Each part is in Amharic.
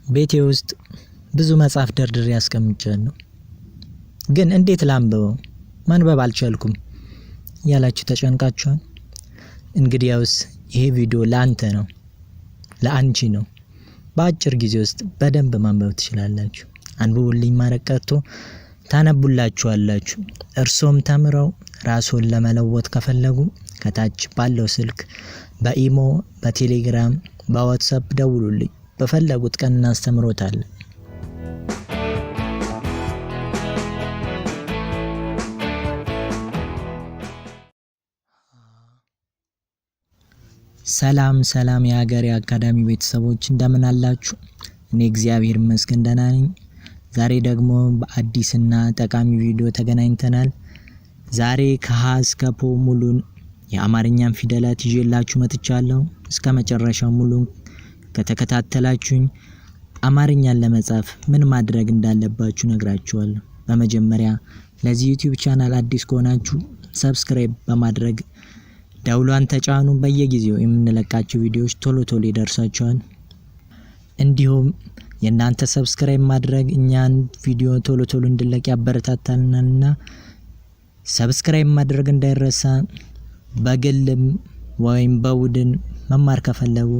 ቤቴ ውስጥ ብዙ መጽሐፍ ደርድሬ አስቀምጫለሁ። ግን እንዴት ላንብበው? ማንበብ አልቻልኩም ያላችሁ ተጨንቃችኋል? እንግዲያውስ ይሄ ቪዲዮ ላንተ ነው፣ ለአንቺ ነው። በአጭር ጊዜ ውስጥ በደንብ ማንበብ ትችላላችሁ። አንብቡልኝ ማለት ቀርቶ ታነቡላችኋላችሁ። እርሶም ተምረው ራስዎን ለመለወጥ ከፈለጉ ከታች ባለው ስልክ በኢሞ፣ በቴሌግራም፣ በዋትስአፕ ደውሉልኝ። በፈለጉት ቀን እናስተምሮታለን። ሰላም ሰላም የሀገሬ አካዳሚ ቤተሰቦች እንደምን አላችሁ? እኔ እግዚአብሔር ይመስገን ደህና ነኝ። ዛሬ ደግሞ በአዲስና ጠቃሚ ቪዲዮ ተገናኝተናል። ዛሬ ከሀ እስከ ፖ ሙሉን የአማርኛን ፊደላት ይዤላችሁ መጥቻለሁ። እስከ መጨረሻው ሙሉን ከተከታተላችሁኝ አማርኛን ለመጻፍ ምን ማድረግ እንዳለባችሁ ነግራችኋለሁ። በመጀመሪያ ለዚህ ዩቲዩብ ቻናል አዲስ ከሆናችሁ ሰብስክራይብ በማድረግ ደውሏን ተጫኑ። በየጊዜው የምንለቃቸው ቪዲዮዎች ቶሎ ይደርሳችኋል። እንዲሁም የእናንተ ሰብስክራይብ ማድረግ እኛን ቪዲዮ ቶሎ እንድንለቅ ያበረታታልናልና ሰብስክራይብ ማድረግ እንዳይረሳ። በግልም ወይም በቡድን መማር ከፈለጉ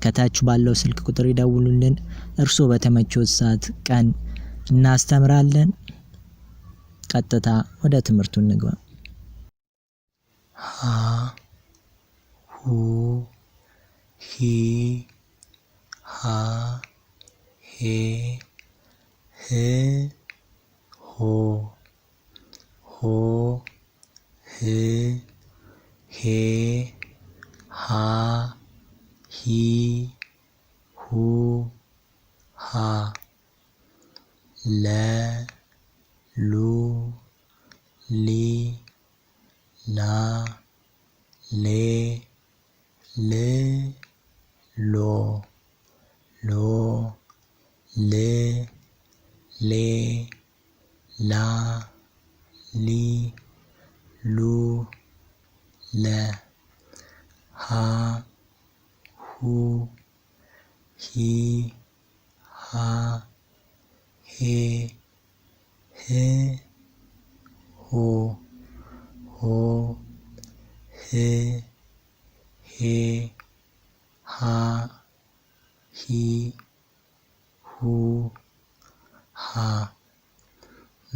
ከታች ባለው ስልክ ቁጥር ይደውሉልን። እርሶ በተመቸው ሰዓት ቀን እናስተምራለን። ቀጥታ ወደ ትምህርቱ እንግባ። ሀ ሁ ሂ ሃ ሄ ህ ሆ ሆ ህ ሄ ሃ ሂ ሁ ሃ ለ ሉ ሊ ላ ሌ ል ሎ ሎ ል ሌ ላ ሊ ሉ ለ ሃ ሁ ሂ ሃ ሄ ህ ሆ ሆ ህ ሄ ሃ ሂ ሁ ሃ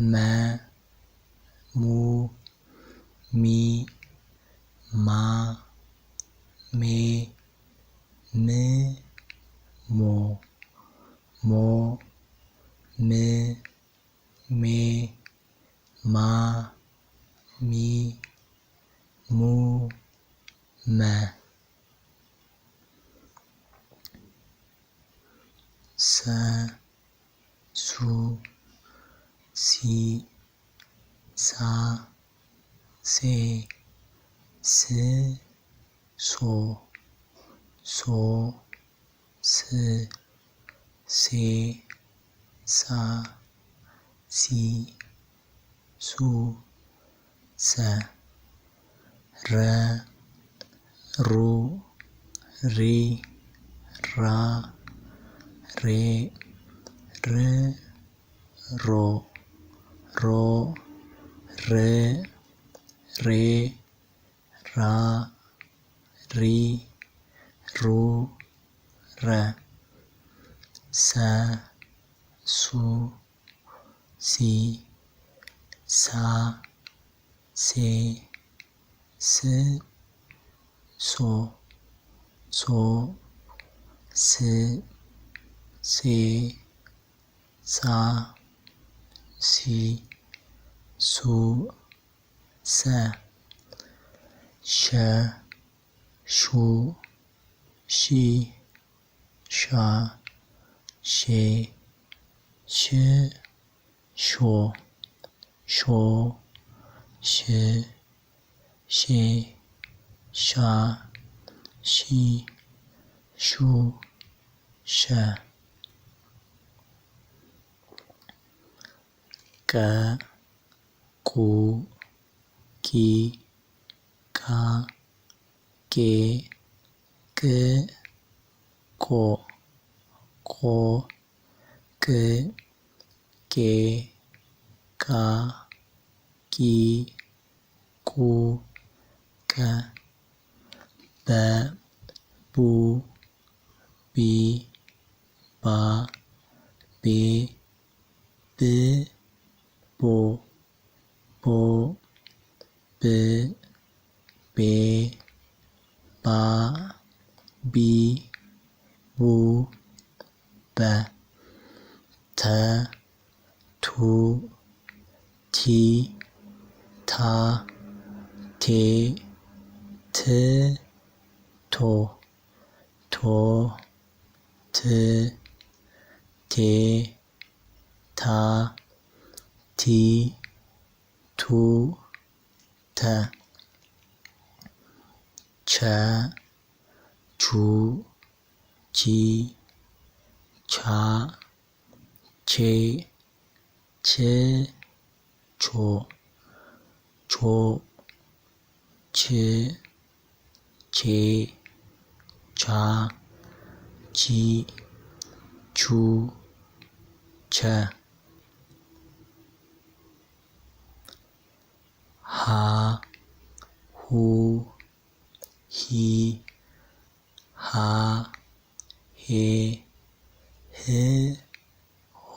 መ ሙ ሚ ማ ሜ ም ሞ ሞ ም ሜ ማ ሚ ሙ መ ሰ ሱ ሲ ሳ ሴ ስ ሶ ሶ ስ ሴ ሳ ሲ ሱ ሰ ረ ሩ ሪ ራ ሬ ር ሮ ሮ ር ሬ ራ ሪ ሩ ረ ሰ ሱ ሲ ሳ ሴ ስ ሶ ሶ ስ ሴ ሳ ሲ ሱ ሰ ሸ ሹ ሺ ሻ ሼ ሽ ሾ ሾ ሽ ሼ ሻ ሺ ሹ ሸ ቀ ቁ ቂ ቃ ቄ ቅ ቆ ቆ ቅ ቄ ቃ ቂ ቁ ቀ በ ቡ ቢ ባ ቤ ብ ቦ ቦ ብ ቤ ባ ቢ ቡ በ ተ ቱ ቲ ታ ቴ ት ቶ ቶ ት ቴ ታ ቲ ቱ ተ ቸ ቹ ቺ ቻ ቼ ች ቾ ቾ ች ቼ ቻ ቺ ቹ ቸ ሃ ሁ ሂ ሃ ሄ ህ ሆ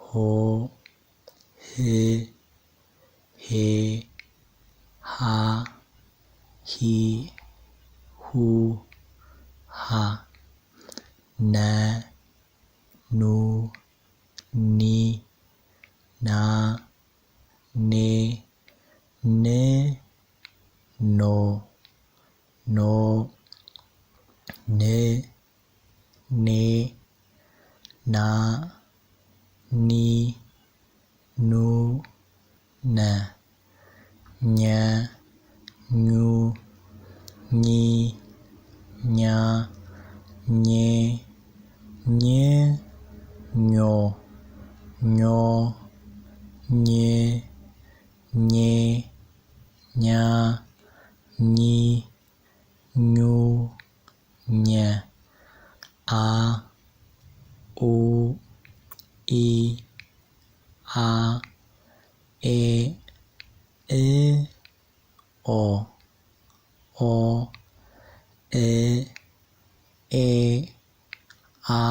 ሆ ህ ሄ ሃ ሂ ሁ ሃ ነ ኑ ኒ ና ኔ ን ኖ ኖ ን ኔ ና ኒ ኑ ነ ኘ ኙ ኚ ኛ ኜ ኝ ኞ ኞ ኜ ኜ ኛ ኚ ኙ ኘ አ ኡ ኢ አ ኤ እ ኦ ኦ እ ኤ አ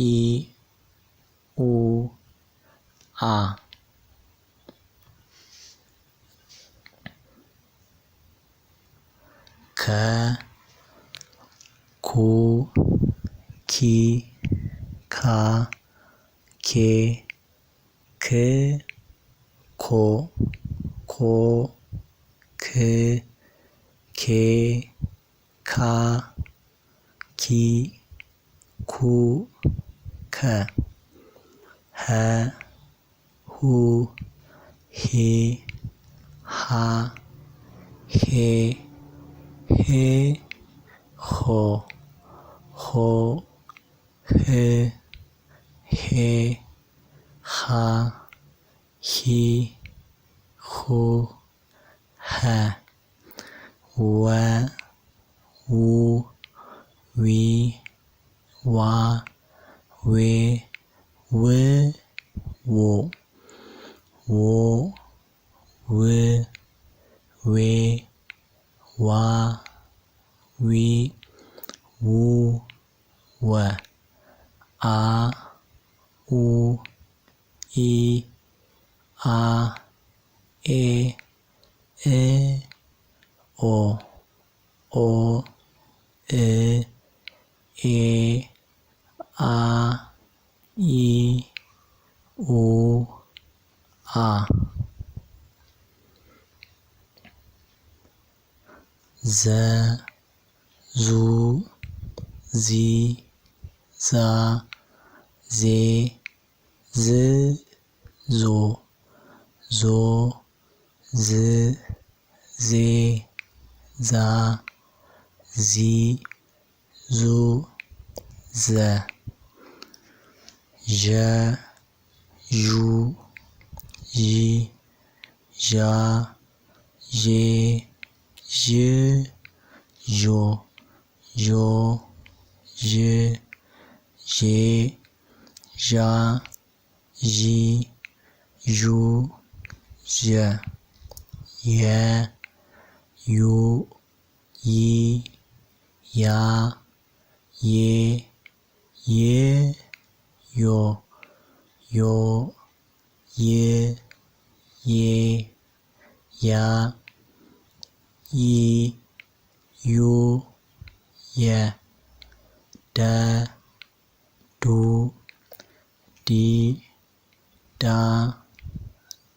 ኢ ኡ አ ከ ኩ ኪ ካ ኬ ክ ኮ ኮ ክ ኬ ካ ኪ ኩ ከ ሀ ሁ ሄ ሃ ሄ ሄ ሆ ሆ ህ ሄ ሃ ሂ ሁ ሀ ወ ው ዊ ዋ ዌ ው ዎ ዎ ው ዌ ዋ ዊ ው ወ አ ኡ ኢ አ ኤ እ ኦ ኦ እ ኤ አ ኢ ኡ አ ዘ ዙ ዚ ዛ ዜ ዝ ዞ ዞ ዝ ዜ ዛ ዚ ዙ ዘ ዠ ዡ ዢ ዣ ዤ ዥ ዦ ዦ ዥ ዤ ዣ ዢ ዡ ዠ የ ዩ ይ ያ ዬ ዬ ዮ ዮ ዬ ዬ ያ ይ ዩ የ ደ ዱ ዲ ዳ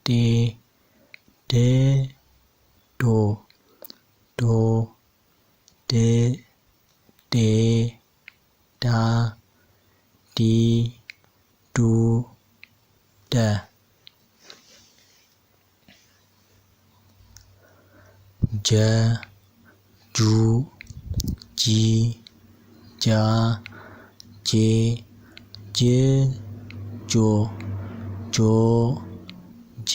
ዴ ድ ዶ ዶ ድ ዴ ዳ ዲ ዱ ደ ጀ ጁ ጂ ጃ ጄ ጅ ጆ ጆ ጅ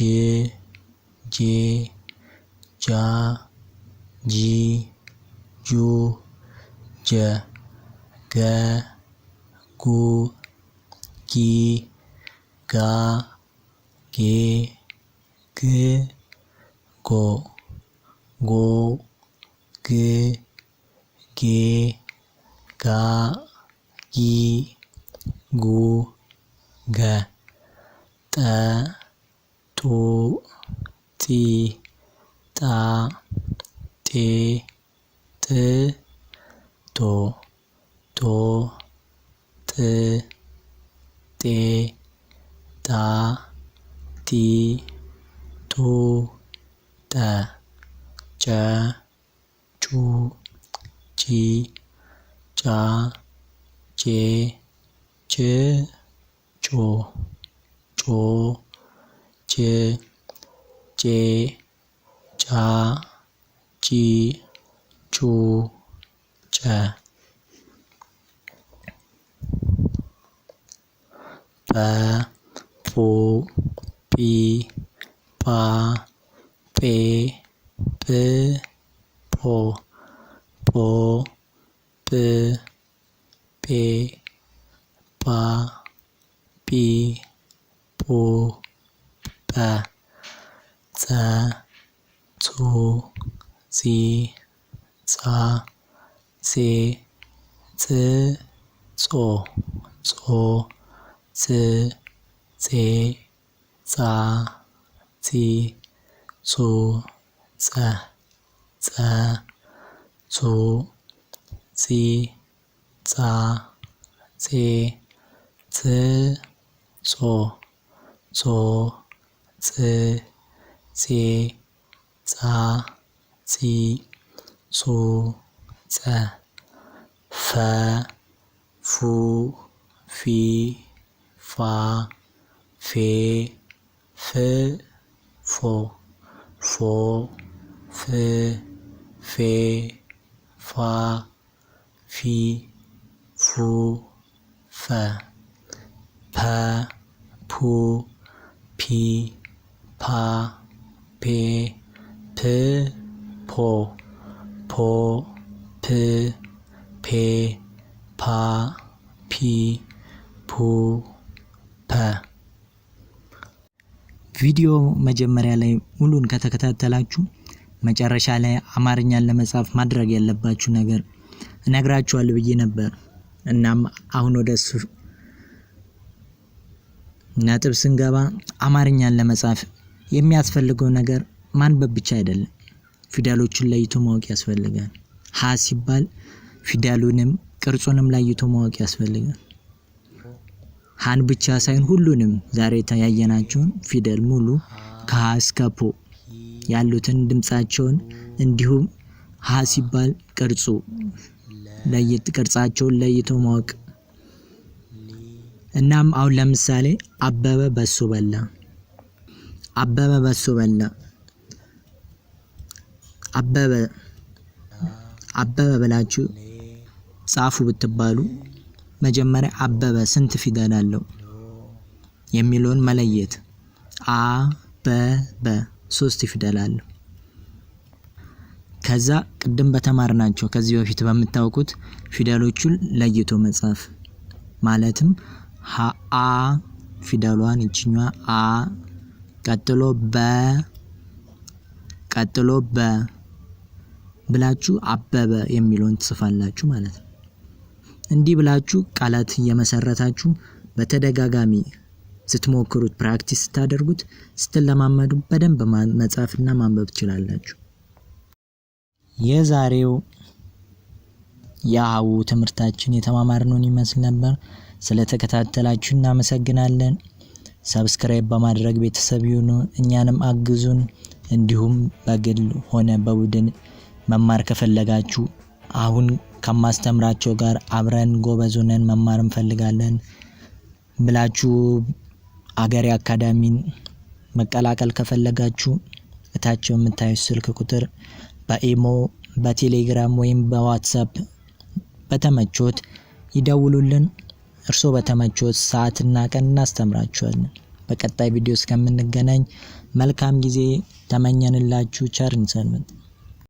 ጄ ጃ ጂ ጁ ጀ ገ ጉ ጊ ጋ ጌ ግ ጎ ጎ ግ ጌ ጋ ጊ ጉ ገ ጠ ጡ ጢ ጣ ጤ ጥ ጦ ጦ ጥ ጤ ጣ ጢ ጡ ጠ ጨ ጩ ጪ ጫ ጬ ጭ ጮ ጮ ጭ ጬ ጫ ጪ ጩ ጨ ጰ ጱ ጲ ጳ ጴ ጵ ጶ ጶ ጵ ጴ ጳ ጲ ጱ ጰ ጸ ጹ ጺ ጻ ጼ ጽ ጾ ጾ ጽ ጼ ጻ ጺ ጹ ጸ ጸ ጹ ጺ ጻ ጼ ጽ ጾ ጾ ጽ ጼ ጻ ጺ ጹ ጸ ፈ ፉ ፊ ፋ ፌ ፍ ፎ ፎ ፍ ፌ ፋ ፊ ፉ ፈ ፐ ፑ ፒ ፓ ፔ ፕ ፖ ፖ ፕ ፔ ፓ ፒ ፑ ፐ። ቪዲዮ መጀመሪያ ላይ ሙሉን ከተከታተላችሁ መጨረሻ ላይ አማርኛን ለመጻፍ ማድረግ ያለባችሁ ነገር እነግራችኋለሁ ብዬ ነበር። እናም አሁን ወደሱ ነጥብ ስንገባ አማርኛን ለመጻፍ የሚያስፈልገው ነገር ማንበብ ብቻ አይደለም፣ ፊደሎችን ለይቶ ማወቅ ያስፈልጋል። ሀ ሲባል ፊደሉንም ቅርጹንም ለይቶ ማወቅ ያስፈልጋል። ሀን ብቻ ሳይሆን ሁሉንም ዛሬ ያየናቸውን ፊደል ሙሉ ከሀ እስከ ፖ ያሉትን ድምጻቸውን እንዲሁም ሀ ሲባል ቅርጻቸውን ለይቶ ማወቅ። እናም አሁን ለምሳሌ አበበ በሶ በላ፣ አበበ በሶ በላ፣ አበበ ብላችሁ ጻፉ ብትባሉ መጀመሪያ አበበ ስንት ፊደል አለው የሚለውን መለየት። አበበ 3 ፊደል አለው። ከዛ ቅድም በተማርናቸው ከዚህ በፊት በምታውቁት ፊደሎቹን ለይቶ መጻፍ ማለትም አ ፊደሏን ይችኛዋ አ ቀጥሎ በ ብላችሁ አበበ የሚለውን ትጽፋላችሁ ማለት ነው። እንዲህ ብላችሁ ቃላት እየመሰረታችሁ በተደጋጋሚ ስትሞክሩት ፕራክቲስ ስታደርጉት ስትለማመዱ በደንብ መጻፍና ማንበብ ትችላላችሁ። የዛሬው የሀሁ ትምህርታችን የተማማርነውን ይመስል ነበር። ስለተከታተላችሁ እናመሰግናለን። ሰብስክራይብ በማድረግ ቤተሰብ ይሁኑ፣ እኛንም አግዙን። እንዲሁም በግል ሆነ በቡድን መማር ከፈለጋችሁ አሁን ከማስተምራቸው ጋር አብረን ጎበዝ ሆነን መማር እንፈልጋለን ብላችሁ አገሬ አካዳሚን መቀላቀል ከፈለጋችሁ እታች የምታዩት ስልክ ቁጥር በኢሞ በቴሌግራም ወይም በዋትስአፕ በተመቾት ይደውሉልን። እርሶ በተመቾት ሰዓትና ቀን እናስተምራችኋለን። በቀጣይ ቪዲዮ እስከምንገናኝ መልካም ጊዜ ተመኘንላችሁ። ቸር እንሰንብት።